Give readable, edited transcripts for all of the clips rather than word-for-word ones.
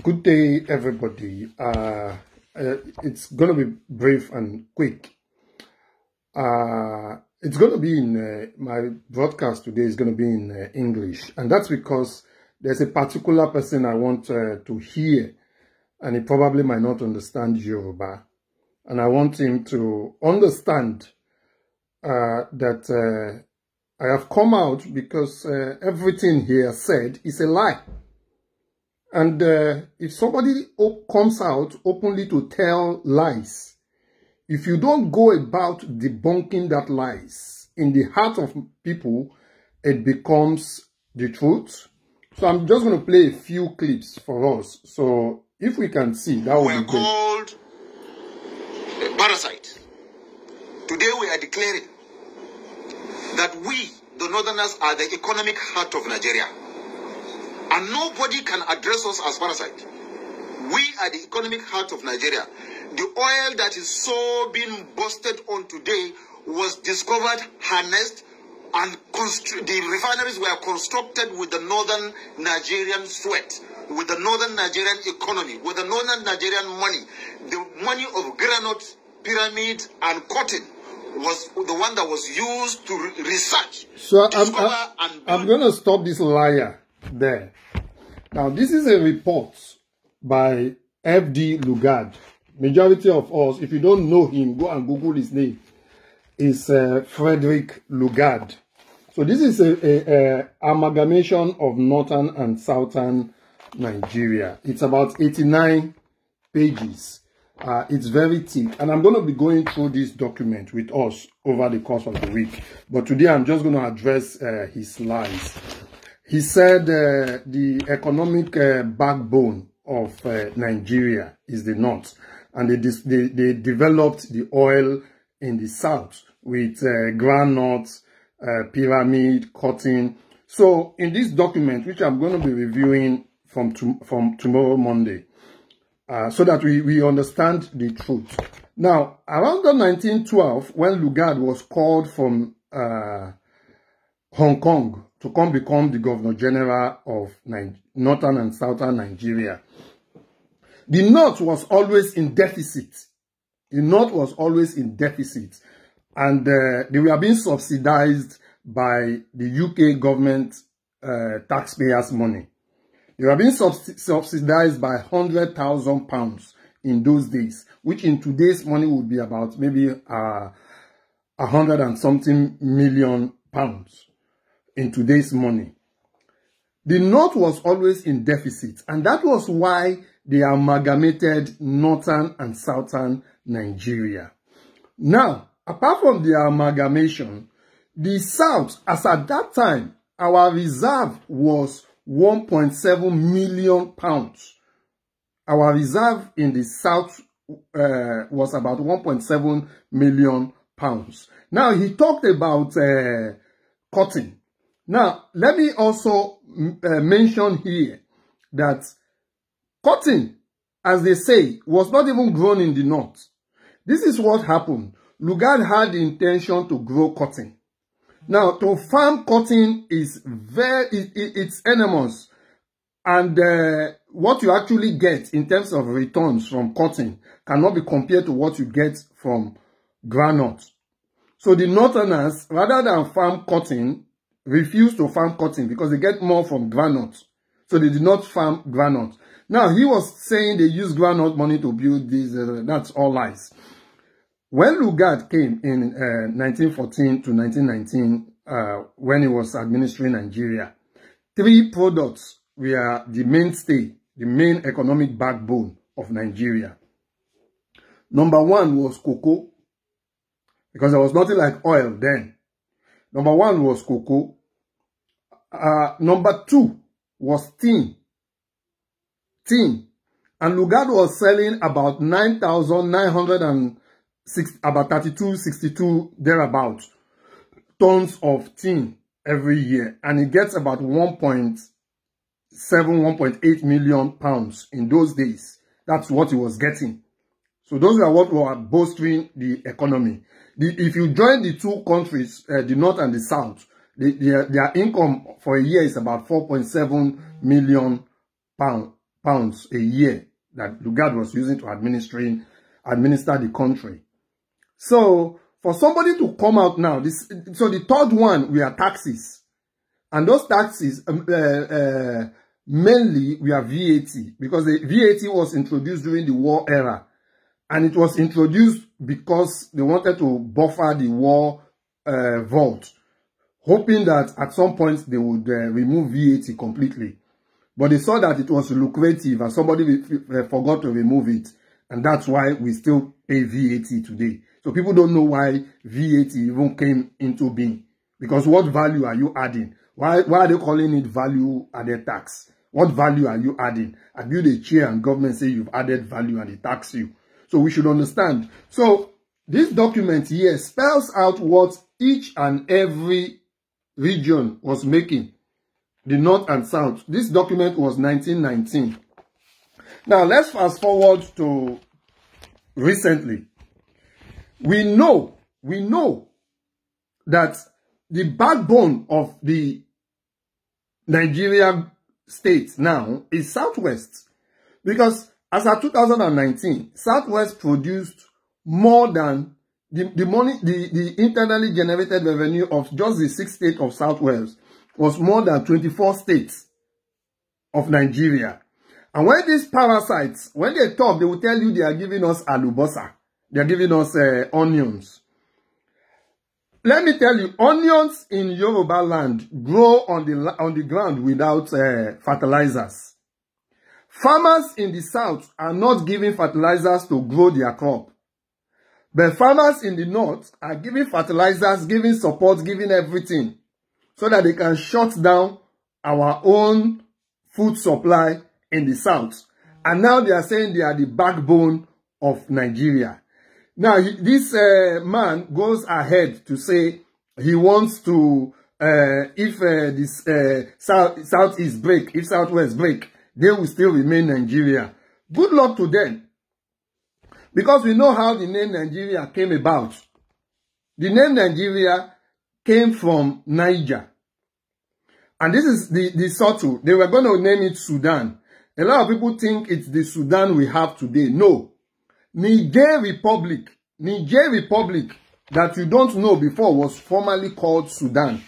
Good day, everybody. It's going to be brief and quick. It's going to be in my broadcast today is going to be in English, and that's because there's a particular person I want to hear, and he probably might not understand Yoruba, and I want him to understand that I have come out because everything he has said is a lie. And if somebody comes out openly to tell lies, if you don't go about debunking that lies in the heart of people, it becomes the truth. So I'm just going to play a few clips for us. So if we can see, that would be great. We're called parasite. Today we are declaring that we, the Northerners, are the economic heart of Nigeria. And nobody can address us as parasite. We are the economic heart of Nigeria. The oil that is so being busted on today was discovered, harnessed, and the refineries were constructed with the northern Nigerian sweat, with the northern Nigerian economy, with the northern Nigerian money. The money of granite, pyramid, and cotton was the one that was used to research. So I'm going to stop this liar there. Now, this is a report by F.D. Lugard. Majority of us, if you don't know him, go and Google his name. Is Frederick Lugard. So this is a amalgamation of northern and southern Nigeria. It's about 89 pages. It's very thick, and I'm going to be going through this document with us over the course of the week. But today I'm just going to address his lies. He said the economic backbone of Nigeria is the north, and they developed the oil in the south with groundnut, pyramid, cotton. So in this document, which I'm going to be reviewing from tomorrow Monday, so that we understand the truth. Now, around the 1912, when Lugard was called from Hong Kong to come become the Governor General of northern and southern Nigeria, the north was always in deficit. The north was always in deficit, and they were being subsidized by the UK government taxpayers' money. They were being subsidized by £100,000 in those days, which in today's money would be about maybe 100 and something million pounds in today's money. The north was always in deficit, and that was why they amalgamated northern and southern Nigeria. Now, apart from the amalgamation, the south, as at that time, our reserve was 1.7 million pounds. Our reserve in the south was about 1.7 million pounds. Now, he talked about cotton. Now, let me also mention here that cotton, as they say, was not even grown in the north. This is what happened. Lugard had the intention to grow cotton. Now, to farm cotton is it's enormous, and what you actually get in terms of returns from cotton cannot be compared to what you get from groundnut. So the northerners, rather than farm cotton, refused to farm cotton because they get more from groundnut. So they did not farm groundnut. Now, he was saying they use groundnut money to build these, that's all lies. When Lugard came in 1914 to 1919, when he was administering Nigeria, 3 products were the mainstay, the main economic backbone of Nigeria. Number 1 was cocoa, because there was nothing like oil then. Number 1 was cocoa. Number 2 was tin. And Lugard was selling about 9,906, about 32, 62, thereabouts, tons of tin every year. And it gets about 1.7, 1.8 million pounds in those days. That's what he was getting. So those are what were bolstering the economy. If you join the two countries, the north and the south, their income for a year is about 4.7 million pounds a year that Lugard was using to administer the country. So for somebody to come out now, so the third one, we are taxes. And those taxes, mainly, we are VAT. Because the VAT was introduced during the war era. And it was introduced because they wanted to buffer the war vault, hoping that at some point they would remove VAT completely. But they saw that it was lucrative and somebody forgot to remove it. And that's why we still pay VAT today. So people don't know why VAT even came into being. Because what value are you adding? Why are they calling it value added tax? What value are you adding? I build a chair and government say you've added value and they tax you. So we should understand. So this document here spells out what each and every region was making. The North and South. This document was 1919. Now let's fast forward to recently. We know that the backbone of the Nigeria state now is Southwest. Because as of 2019, Southwest produced more than the internally generated revenue of just the 6 states of Southwest was more than 24 states of Nigeria. And when these parasites, when they talk, they will tell you they are giving us alubosa. They are giving us onions. Let me tell you, onions in Yoruba land grow on the ground without fertilizers. Farmers in the south are not giving fertilizers to grow their crop. But farmers in the north are giving fertilizers, giving support, giving everything, so that they can shut down our own food supply in the south. And now they are saying they are the backbone of Nigeria. Now, this man goes ahead to say he wants to, if this Southeast break, if Southwest break, they will still remain Nigeria. Good luck to them. Because we know how the name Nigeria came about. The name Nigeria came from Niger. And this is the subtle. They were going to name it Sudan. A lot of people think it's the Sudan we have today. No. Niger Republic that you don't know before was formerly called Sudan.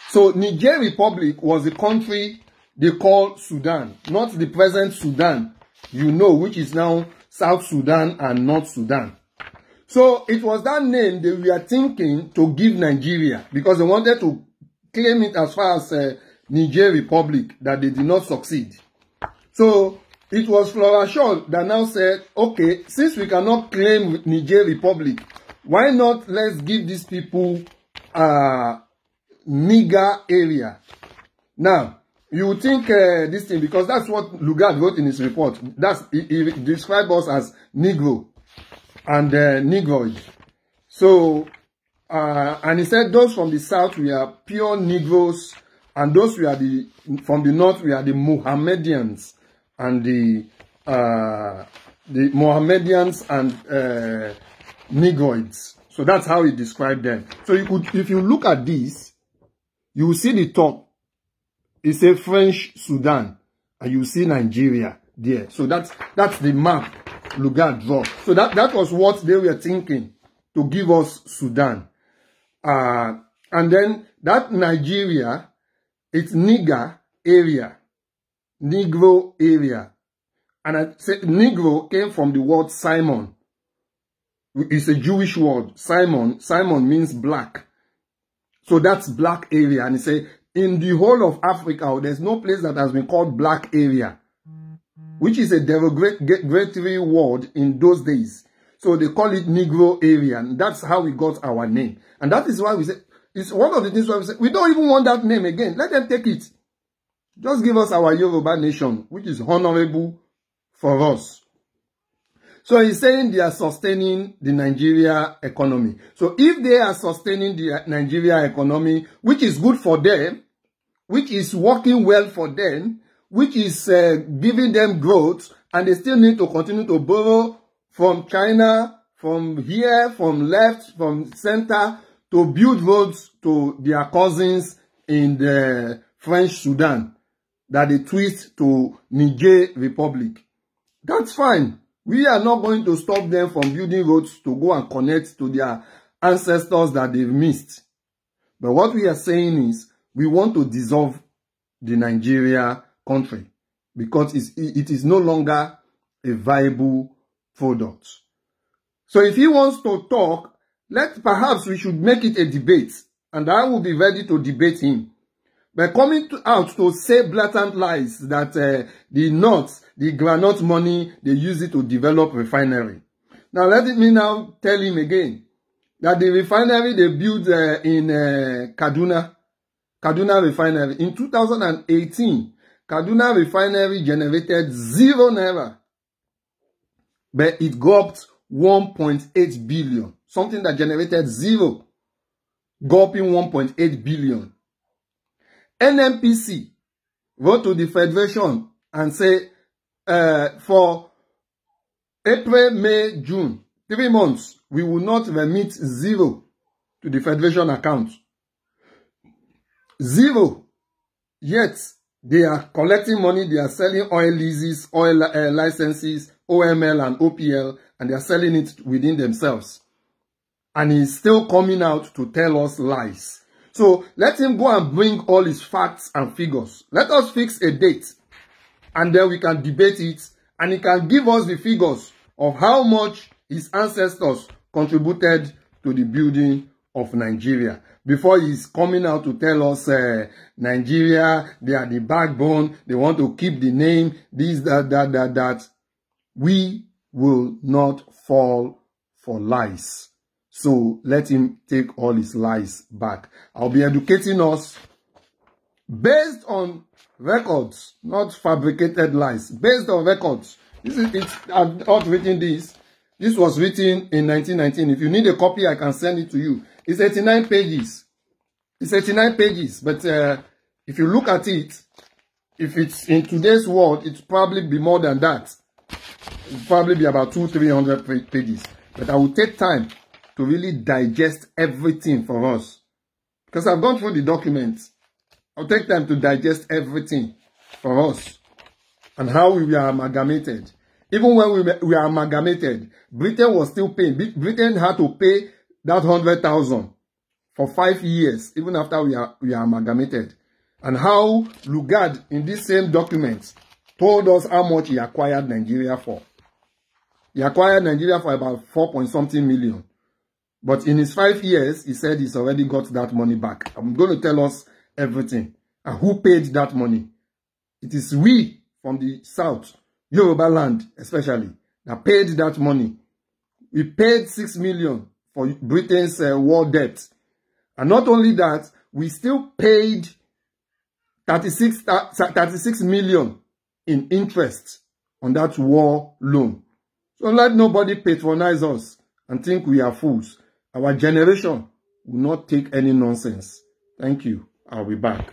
So Niger Republic was a country they called Sudan, not the present Sudan, you know, which is now South Sudan and North Sudan. So it was that name they were thinking to give Nigeria because they wanted to claim it as far as Niger Republic, that they did not succeed. So it was Flora Shaw that now said, okay, since we cannot claim Niger Republic, why not let's give these people Niger area. Now, you would think this thing, because that's what Lugard wrote in his report. He described us as Negro and Negroid. So, and he said those from the south we are pure Negroes, and those from the north we are the Mohammedans and the Mohammedans and Negroids. So that's how he described them. So you could, if you look at this, you will see the top. It's a French Sudan, and you see Nigeria there. So that's the map Lugard draw. So that was what they were thinking, to give us Sudan. And then that Nigeria, it's Niger area, Negro area. And I said Negro came from the word Simon. It's a Jewish word. Simon means black. So that's black area. And he said, in the whole of Africa, there's no place that has been called black area, which is a derogatory word in those days. So they call it Negro area, and that's how we got our name. And that is why we say, it's one of the things why we say, we don't even want that name again. Let them take it. Just give us our Yoruba nation, which is honorable for us. So he's saying they are sustaining the Nigeria economy. So if they are sustaining the Nigeria economy, which is good for them, which is working well for them, which is giving them growth, and they still need to continue to borrow from China, from here, from left, from center, to build roads to their cousins in the French Sudan. that they twist to Niger Republic. That's fine. We are not going to stop them from building roads to go and connect to their ancestors that they've missed. But what we are saying is we want to dissolve the Nigeria country because it is no longer a viable product. So if he wants to talk, perhaps we should make it a debate, and I will be ready to debate him. But coming out to say blatant lies that the nuts, the groundnut money, they use it to develop refinery. Now let me now tell him again that the refinery they built in Kaduna refinery, in 2018, Kaduna refinery generated 0 naira. But it got 1.8 billion. Something that generated 0. Gulping 1.8 billion. NNPC wrote to the Federation and say for April, May, June, 3 months, we will not remit 0 to the Federation account. 0. Yet, they are collecting money, they are selling oil leases, oil licenses, OML and OPL, and they are selling it within themselves. And he's still coming out to tell us lies. So let him go and bring all his facts and figures. Let us fix a date and then we can debate it, and he can give us the figures of how much his ancestors contributed to the building of Nigeria. Before he's coming out to tell us Nigeria, they are the backbone, they want to keep the name, this, that. We will not fall for lies. So let him take all his lies back. I'll be educating us based on records, not fabricated lies. Based on records. I've not written this. This was written in 1919. If you need a copy, I can send it to you. It's 89 pages. It's 89 pages. But if you look at it, if it's in today's world, it's probably be more than that. It'll probably be about 200-300 pages. But I will take time to really digest everything for us. Because I've gone through the documents. I'll take time to digest everything for us. And how we were amalgamated. Even when we were amalgamated, Britain was still paying. Britain had to pay that 100,000 for 5 years, even after we are amalgamated. And how Lugard, in this same document, told us how much he acquired Nigeria for. He acquired Nigeria for about 4-point-something million. But in his 5 years, he said he's already got that money back. I'm going to tell us everything. And who paid that money? It is we from the south, Yoruba land especially, that paid that money. We paid 6 million for Britain's war debt. And not only that, we still paid 36 million in interest on that war loan. So let nobody patronize us and think we are fools. Our generation will not take any nonsense. Thank you. I'll be back.